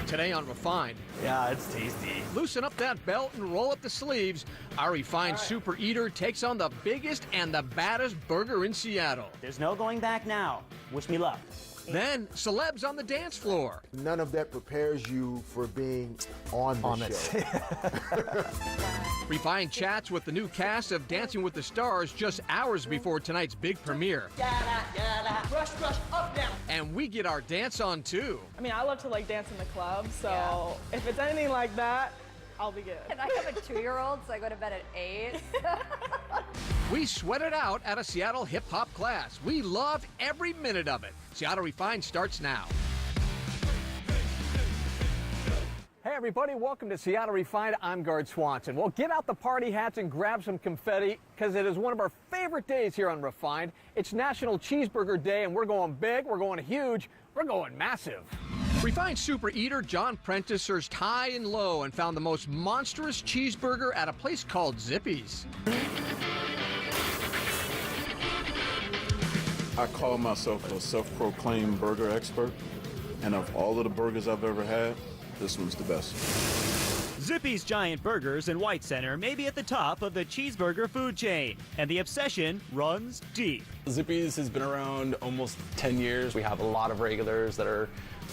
Today on Refined. Yeah, it's tasty. Loosen up that belt and roll up the sleeves. Our Refined Super Eater takes on the biggest and the baddest burger in Seattle. There's no going back now. Wish me luck. Then, celebs on the dance floor. None of that prepares you for being on the show. Refined chats with the new cast of Dancing with the Stars just hours before tonight's big premiere. Rush, up, down. And we get our dance on too. I mean, I love to like dance in the club, so if it's anything like that, I'll be good. And I have a 2-year-old, so I go to bed at 8. We sweat it out at a Seattle hip-hop class. We loved every minute of it. Seattle Refined starts now. Hey everybody, welcome to Seattle Refined. I'm Gard Swanson. Well, get out the party hats and grab some confetti because it is one of our favorite days here on Refined. It's National Cheeseburger Day and we're going big, we're going huge, we're going massive. Refined Super Eater John Prentice searched high and low and found the most monstrous cheeseburger at a place called Zippy's. I call myself a self-proclaimed burger expert, and of all of the burgers I've ever had, this one's the best. Zippy's Giant Burgers in White Center may be at the top of the cheeseburger food chain, and the obsession runs deep. Zippy's has been around almost 10 years. We have a lot of regulars that are,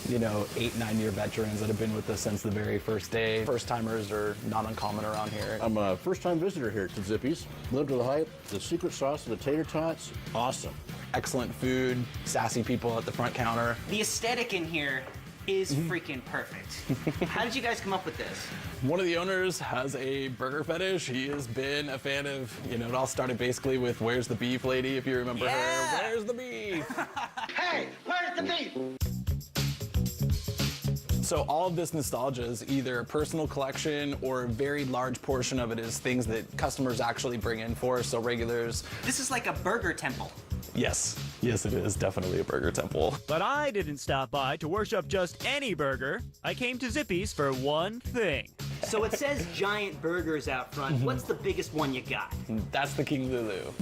8-9-year veterans that have been with us since the very first day. First-timers are not uncommon around here. I'm a first-time visitor here to Zippy's. Lived to the hype. The secret sauce of the tater tots, awesome. Excellent food, sassy people at the front counter. The aesthetic in here is freaking perfect. How did you guys come up with this? One of the owners has a burger fetish. He has been a fan of, it all started basically with Where's the Beef Lady, if you remember her. Where's the beef? Hey, where's the beef? So all of this nostalgia is either a personal collection or a very large portion of it is things that customers actually bring in for us, so regulars. This is like a burger temple. Yes, it is definitely a burger temple. But I didn't stop by to worship just any burger. I came to Zippy's for one thing. So it says giant burgers out front. What's the biggest one you got? That's the King Lulu.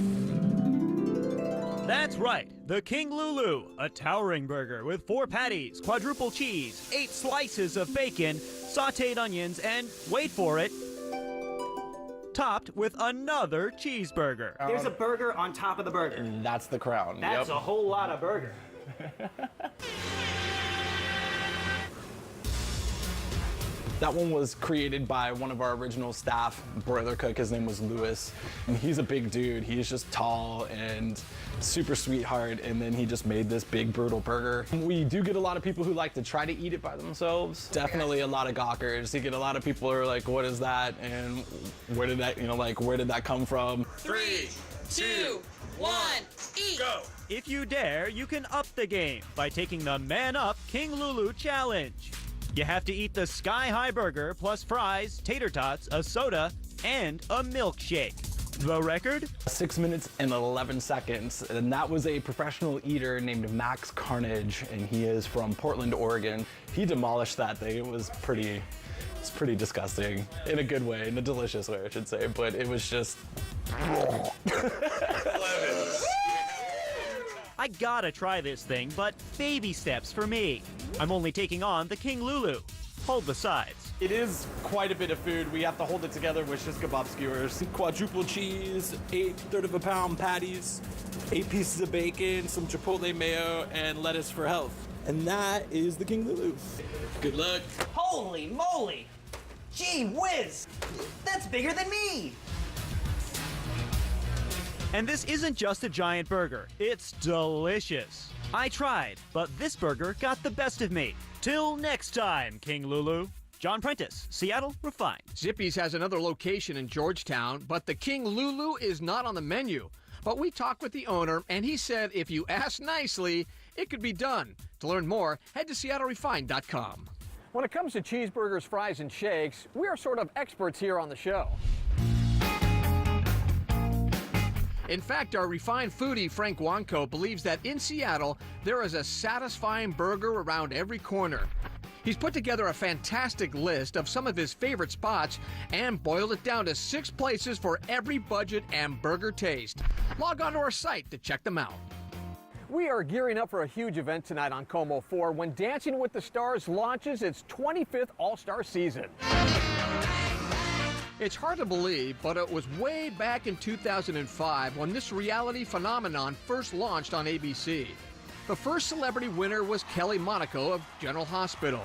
That's right, the King Lulu, a towering burger with 4 patties, quadruple cheese, 8 slices of bacon, sautéed onions, and, wait for it, topped with another cheeseburger. There's a burger on top of the burger. That's the crown. That's a whole lot of burger. That one was created by one of our original staff, broiler cook. His name was Lewis. And he's a big dude. He's just tall and super sweetheart. And then he just made this big, brutal burger. We do get a lot of people who like to try to eat it by themselves. Definitely a lot of gawkers. You get a lot of people who are like, what is that? And where did that, where did that come from? 3, 2, 1, eat! Go! If you dare, you can up the game by taking the Man Up King Lulu Challenge. You have to eat the sky-high burger plus fries, tater tots, a soda, and a milkshake. The record? 6 minutes and 11 seconds, and that was a professional eater named Max Carnage, and he is from Portland, Oregon. He demolished that thing. It's pretty disgusting, in a good way, in a delicious way, I should say, but it was just... I gotta try this thing, but baby steps for me. I'm only taking on the King Lulu. Hold the sides. It is quite a bit of food. We have to hold it together with shish kebab skewers. Quadruple cheese, 8 1/3 pound patties, 8 pieces of bacon, some chipotle mayo, and lettuce for health. And that is the King Lulu. Good luck. Holy moly! Gee whiz! That's bigger than me! And this isn't just a giant burger. It's delicious. I tried, but this burger got the best of me. Till next time, King Lulu. John Prentice, Seattle Refined. Zippy's has another location in Georgetown, but the King Lulu is not on the menu. But we talked with the owner, and he said if you ask nicely, it could be done. To learn more, head to SeattleRefined.com. When it comes to cheeseburgers, fries, and shakes, we are sort of experts here on the show. In fact, our refined foodie, Frank Wanko, believes that in Seattle, there is a satisfying burger around every corner. He's put together a fantastic list of some of his favorite spots and boiled it down to 6 places for every budget and burger taste. Log on to our site to check them out. We are gearing up for a huge event tonight on Como 4 when Dancing with the Stars launches its 25th All-Star season. It's hard to believe, but it was way back in 2005 when this reality phenomenon first launched on ABC. The first celebrity winner was Kelly Monaco of General Hospital.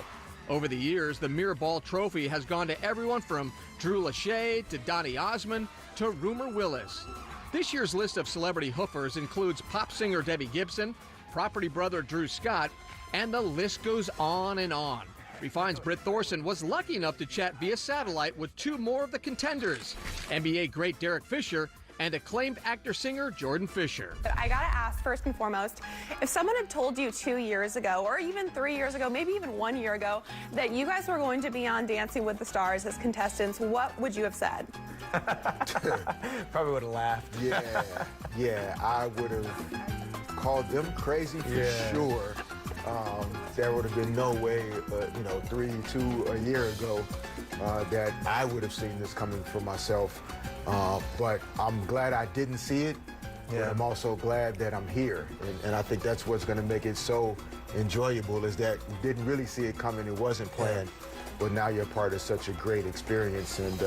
Over the years, the Mirrorball Trophy has gone to everyone from Drew Lachey to Donny Osmond to Rumor Willis. This year's list of celebrity hoofers includes pop singer Debbie Gibson, property brother Drew Scott, and the list goes on and on. Refine's Britt Thorson was lucky enough to chat via satellite with two more of the contenders, NBA great Derek Fisher and acclaimed actor-singer Jordan Fisher. I gotta ask, first and foremost, if someone had told you 2 years ago, or even 3 years ago, maybe even 1 year ago, that you guys were going to be on Dancing with the Stars as contestants, what would you have said? Probably would have laughed. Yeah, I would have called them crazy for sure. There would have been no way, 2 a year ago, that I would have seen this coming for myself. But I'm glad I didn't see it. But I'm also glad that I'm here. And I think that's what's going to make it so enjoyable is that you didn't really see it coming. It wasn't planned. But now you're part of such a great experience and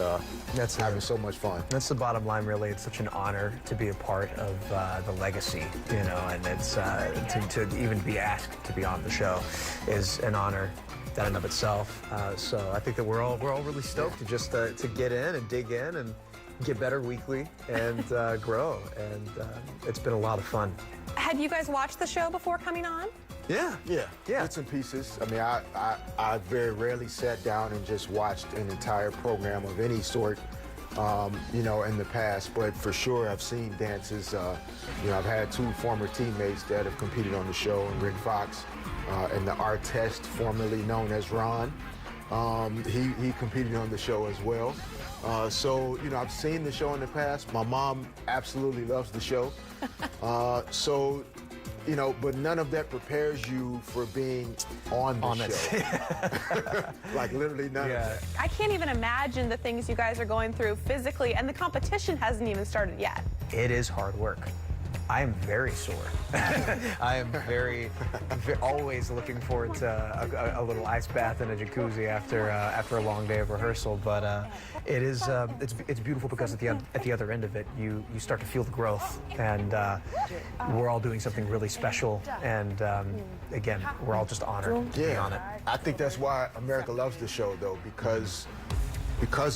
that's having so much fun. That's the bottom line, really. It's such an honor to be a part of the legacy, and it's to even be asked to be on the show is an honor that in of itself. So I think that we're all really stoked to just to get in and dig in and get better weekly and grow. And it's been a lot of fun. Had you guys watched the show before coming on? Yeah. Bits and pieces. I mean, I very rarely sat down and just watched an entire program of any sort, in the past. But for sure, I've seen dances. I've had two former teammates that have competed on the show, and Rick Fox and the artist formerly known as Ron. He competed on the show as well. So I've seen the show in the past. My mom absolutely loves the show. But none of that prepares you for being on the show. Like literally none of that. I can't even imagine the things you guys are going through physically, and the competition hasn't even started yet. It is hard work. I am very sore. I am always looking forward to a little ice bath and a jacuzzi after a long day of rehearsal. But it's beautiful because at the other end of it, you start to feel the growth, and we're all doing something really special. And again, we're all just honored to be on it. I think that's why America loves the show, though, because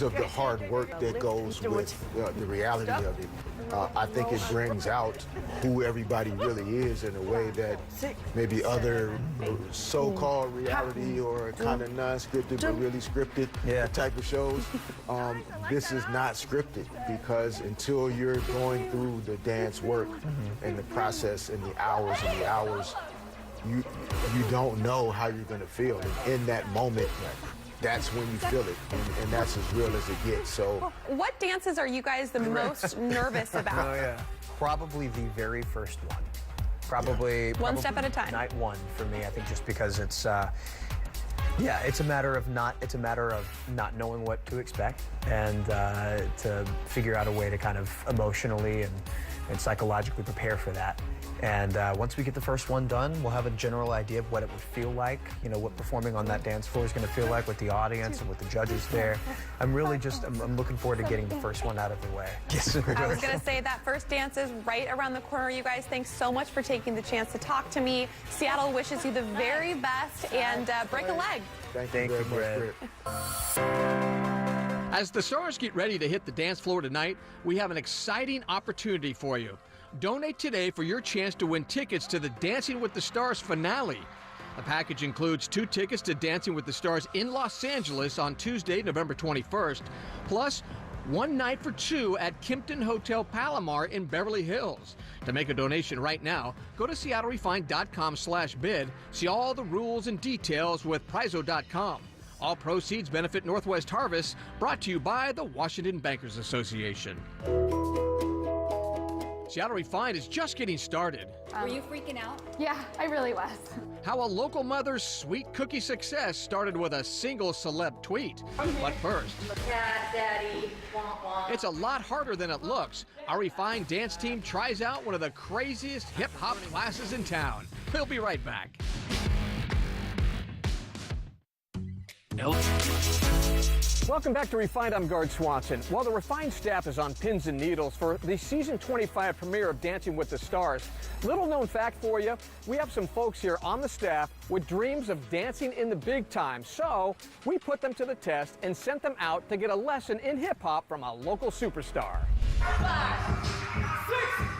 of the hard work that goes with the reality of it. I think it brings out who everybody really is in a way that maybe other so-called reality or kind of non-scripted but really scripted type of shows. This is not scripted because until you're going through the dance work and the process and the hours, you don't know how you're going to feel. And in that moment, that's when you feel it, and that's as real as it gets. So, what dances are you guys the most nervous about? Probably the very first one. Probably one step at a time. Night one for me, I think, just because it's it's a matter of not knowing what to expect and to figure out a way to kind of emotionally and psychologically prepare for that. And once we get the first one done, we'll have a general idea of what it would feel like, what performing on that dance floor is going to feel like with the audience and with the judges there. I'm looking forward to getting the first one out of the way. I was going to say that first dance is right around the corner. You guys, thanks so much for taking the chance to talk to me. Seattle wishes you the very best, and break a leg. Thank you, Brett. As the stars get ready to hit the dance floor tonight, we have an exciting opportunity for you. Donate today for your chance to win tickets to the Dancing with the Stars finale. The package includes 2 tickets to Dancing with the Stars in Los Angeles on Tuesday, November 21st, plus 1 night for 2 at Kimpton Hotel Palomar in Beverly Hills. To make a donation right now, go to SeattleRefined.com/bid. See all the rules and details with Prizo.com. All proceeds benefit Northwest Harvest, brought to you by the Washington Bankers Association. Seattle Refined is just getting started. Were you freaking out? Yeah, I really was. how a local mother's sweet cookie success started with a single celeb tweet. But first, Cat Daddy, wah, wah. it's a lot harder than it looks. Our refined dance team tries out one of the craziest hip-hop classes in town. We'll be right back. Welcome back to Refined. I'm Guard Swanson. While the Refined staff is on pins and needles for the season 25 premiere of Dancing with the Stars, little known fact for you, we have some folks here on the staff with dreams of dancing in the big time. So we put them to the test and sent them out to get a lesson in hip hop from a local superstar. 5, 6,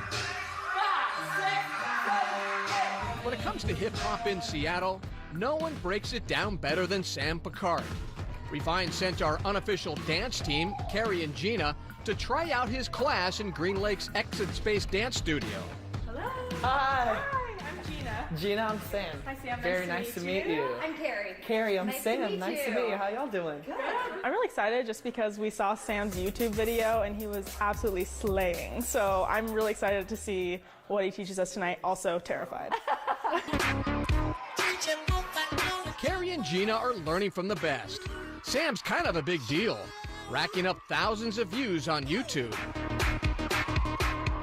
5, 6, 7, 8. When it comes to hip hop in Seattle, no one breaks it down better than Sam Picard. Refined sent our unofficial dance team, Carrie and Gina, to try out his class in Green Lake's Exit Space Dance Studio. Hello. Hi. Hi, I'm Gina. Gina, I'm Sam. Hi, Sam. Very nice to meet you. I'm Carrie. Carrie, I'm Nice to Sam. meet Nice to you. meet you. How y'all doing? Good. I'm really excited just because we saw Sam's YouTube video and he was absolutely slaying. So I'm really excited to see what he teaches us tonight. Also terrified. Carrie and Gina are learning from the best. Sam's kind of a big deal, racking up thousands of views on YouTube.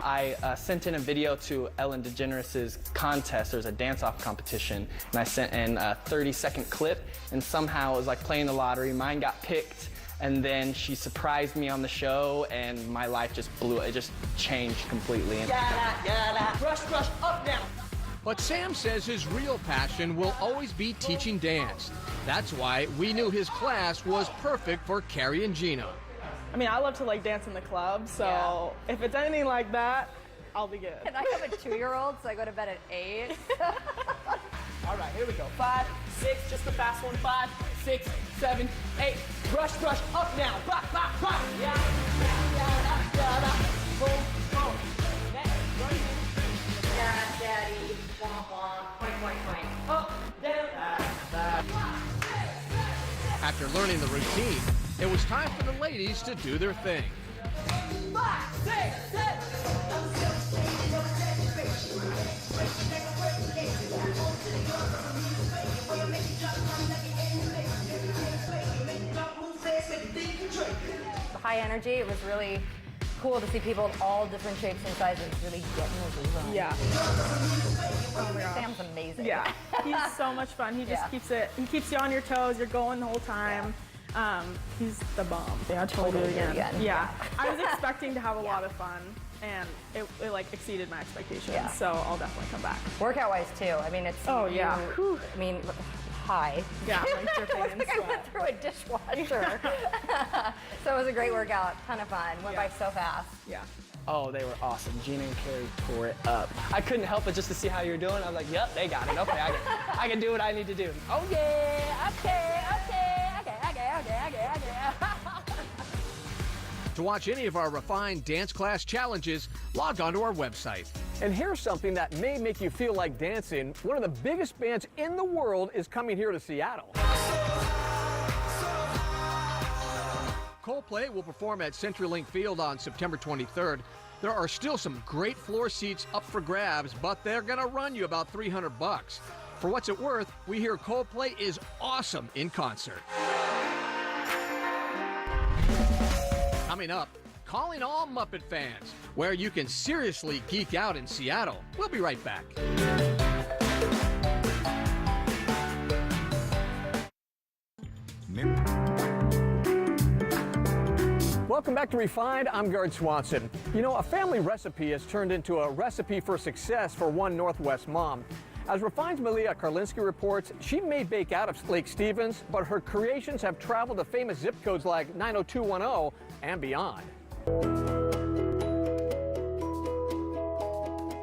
I sent in a video to Ellen DeGeneres' contest. There's a dance-off competition, and I sent in a 30-second clip, and somehow it was like playing the lottery. Mine got picked, and then she surprised me on the show, and my life just blew. It just changed completely. Rush, rush, up now. But Sam says his real passion will always be teaching dance. That's why we knew his class was perfect for Carrie and Gina. I mean, I love to like dance in the club, so if it's anything like that, I'll be good. And I have a 2-year-old, so I go to bed at 8. All right, here we go. 5, 6, just the fast one. 5, 6, 7, 8. Rush, rush, up now. Bop, bop, bop. Yeah. Boom, boom. Cat Daddy, wah, wah. Point, point, point. Up, down. After learning the routine, it was time for the ladies to do their thing. 5, 6, 7. The high energy, it was really cool to see people of all different shapes and sizes really getting those moves on. Yeah. Oh my God. Sam's amazing. Yeah. He's so much fun. He just keeps you on your toes. You're going the whole time. He's the bomb. Yeah, I'll totally do it again. Yeah. I was expecting to have a lot of fun, and it like exceeded my expectations. Yeah. So I'll definitely come back. Workout wise too. I mean, it's. Oh, yeah. I mean, hi. Yeah, like dripping I in like I sweat. went through a dishwasher. So it was a great workout. Ton of fun. Went by so fast. Yeah. Oh, they were awesome. Gina and Carrie tore it up. I couldn't help it just to see how you're doing. I was like, yep, they got it. Okay, I can do what I need to do. Oh yeah. Okay. To watch any of our refined dance class challenges, log on to our website. And here's something that may make you feel like dancing. One of the biggest bands in the world is coming here to Seattle. Coldplay will perform at CenturyLink Field on September 23rd. There are still some great floor seats up for grabs, but they're gonna run you about $300. For what's it worth, we hear Coldplay is awesome in concert. Coming up, calling all Muppet fans, where you can seriously geek out in Seattle. We'll be right back. Welcome back to Refined. I'm Guard Swanson. You know, a family recipe has turned into a recipe for success for one Northwest mom. As Refined's Malia Karlinski reports, she may bake out of Lake Stevens, but her creations have traveled to famous zip codes like 90210 and beyond.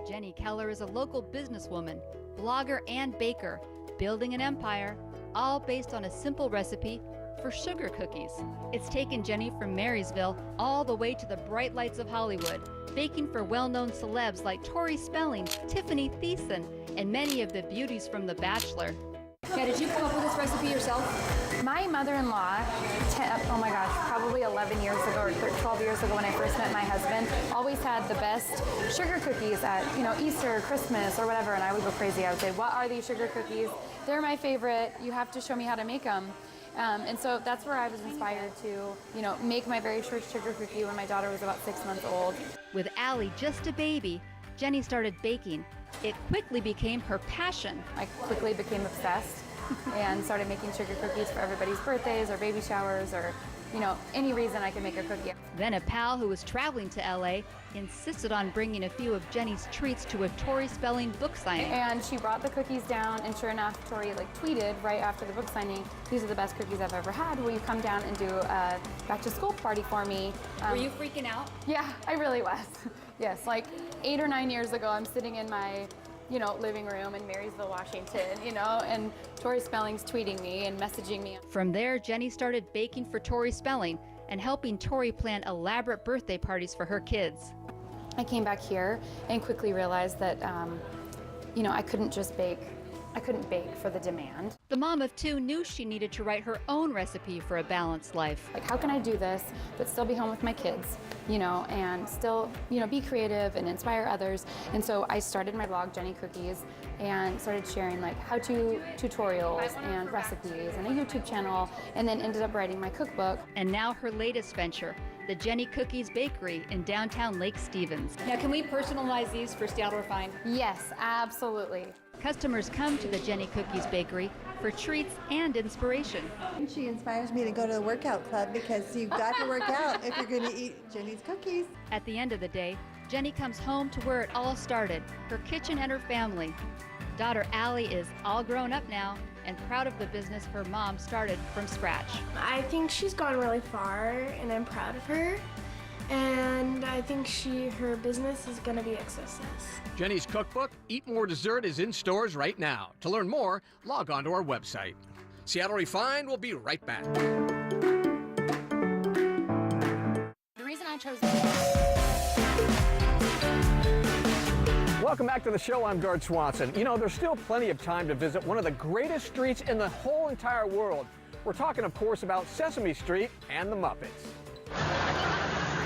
Jenny Keller is a local businesswoman, blogger, and baker, building an empire, all based on a simple recipe for sugar cookies. It's taken Jenny from Marysville all the way to the bright lights of Hollywood, baking for well-known celebs like Tori Spelling, Tiffany Thiessen, and many of the beauties from The Bachelor. Yeah, did you come up with this recipe yourself? My mother-in-law, oh my gosh, probably 11 years ago or 12 years ago when I first met my husband, always had the best sugar cookies at, Easter, Christmas, or whatever, and I would go crazy. I would say, what are these sugar cookies? They're my favorite. You have to show me how to make them. And so that's where I was inspired to, make my very first sugar cookie when my daughter was about 6 months old. With Allie just a baby, Jenny started baking. It quickly became her passion. I quickly became obsessed and started making sugar cookies for everybody's birthdays or baby showers or, any reason I could make a cookie. Then a pal who was traveling to LA insisted on bringing a few of Jenny's treats to a Tori Spelling book signing. And she brought the cookies down, and sure enough, Tori tweeted right after the book signing, "These are the best cookies I've ever had. Will you come down and do a back to school party for me?" Were you freaking out? Yeah, I really was. Yes, like 8 or 9 years ago, I'm sitting in my living room in Marysville, Washington, and Tori Spelling's tweeting me and messaging me. From there, Jenny started baking for Tori Spelling and helping Tori plan elaborate birthday parties for her kids. I came back here and quickly realized that, I couldn't just bake. I couldn't bake for the demand. The mom of two knew she needed to write her own recipe for a balanced life. Like, how can I do this but still be home with my kids, and still, be creative and inspire others? And so I started my blog, Jenny Cookies, and started sharing how-to tutorials and recipes and a YouTube channel, and then ended up writing my cookbook. And now her latest venture, the Jenny Cookies Bakery in downtown Lake Stevens. Now, can we personalize these for Seattle Refined? Yes, absolutely. Customers come to the Jenny Cookies Bakery for treats and inspiration. She inspires me to go to the workout club because you've got to work out if you're going to eat Jenny's cookies. At the end of the day, Jenny comes home to where it all started, her kitchen and her family. Daughter Allie is all grown up now and proud of the business her mom started from scratch. I think she's gone really far and I'm proud of her. And I think her business is going to be a success. Jenny's cookbook, Eat More Dessert, is in stores right now. To learn more, log on to our website. Seattle Refined will be right back. The reason I chose Welcome back to the show. I'm Gard Swanson. There's still plenty of time to visit one of the greatest streets in the whole entire world. We're talking, of course, about Sesame Street and the Muppets.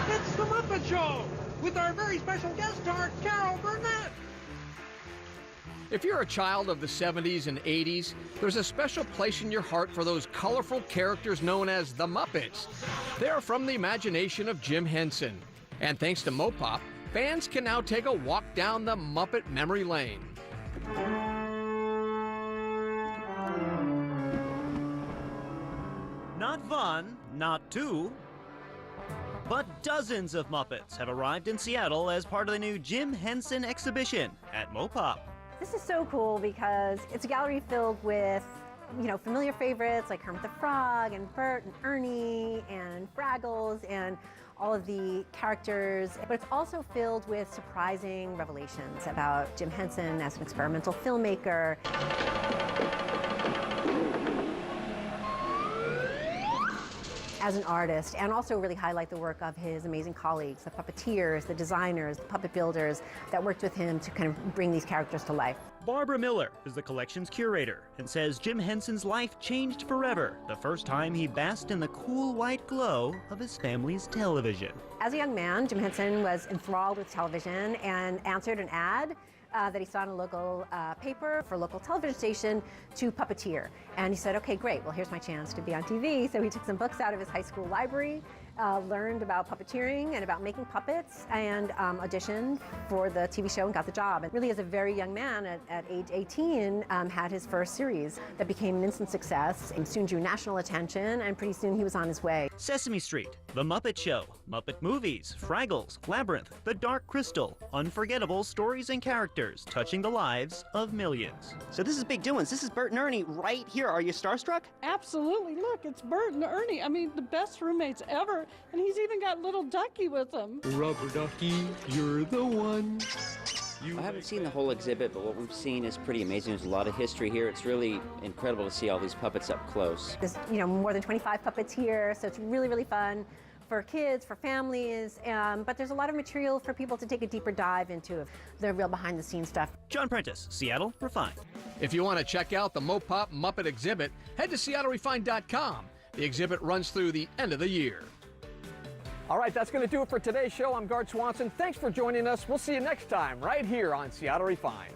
It's the Muppet Show with our very special guest star, Carol Burnett. If you're a child of the 70s and 80s, there's a special place in your heart for those colorful characters known as the Muppets. They're from the imagination of Jim Henson. And thanks to Mopop, fans can now take a walk down the Muppet memory lane. Not one, not two, but dozens of Muppets have arrived in Seattle as part of the new Jim Henson exhibition at Mopop. This is so cool because it's a gallery filled with, familiar favorites like Kermit the Frog and Bert and Ernie and Fraggles and all of the characters, but it's also filled with surprising revelations about Jim Henson as an experimental filmmaker. As an artist, and also really highlight the work of his amazing colleagues, the puppeteers, the designers, the puppet builders that worked with him to kind of bring these characters to life. Barbara Miller is the collection's curator and says Jim Henson's life changed forever the first time he basked in the cool white glow of his family's television. As a young man, Jim Henson was enthralled with television and answered an ad that he saw in a local paper for a local television station to puppeteer. And he said, okay, great, well, here's my chance to be on TV. So he took some books out of his high school library, learned about puppeteering and about making puppets, and auditioned for the TV show and got the job. And really, as a very young man, at age 18, had his first series that became an instant success and soon drew national attention, and pretty soon he was on his way. Sesame Street, The Muppet Show, Muppet Movies, Fraggles, Labyrinth, The Dark Crystal, unforgettable stories and characters touching the lives of millions. So this is big doings. This is Bert and Ernie right here. Are you starstruck? Absolutely. Look, it's Bert and Ernie. I mean, the best roommates ever. And he's even got little Ducky with him. Rubber Ducky, you're the one. I haven't seen the whole exhibit, but what we've seen is pretty amazing. There's a lot of history here. It's really incredible to see all these puppets up close. There's, more than 25 puppets here, so it's really, really fun for kids, for families, but there's a lot of material for people to take a deeper dive into the real behind-the-scenes stuff. John Prentice, Seattle Refined. If you want to check out the Mopop Muppet exhibit, head to SeattleRefined.com. The exhibit runs through the end of the year. All right, that's going to do it for today's show. I'm Gart Swanson. Thanks for joining us. We'll see you next time right here on Seattle Refined.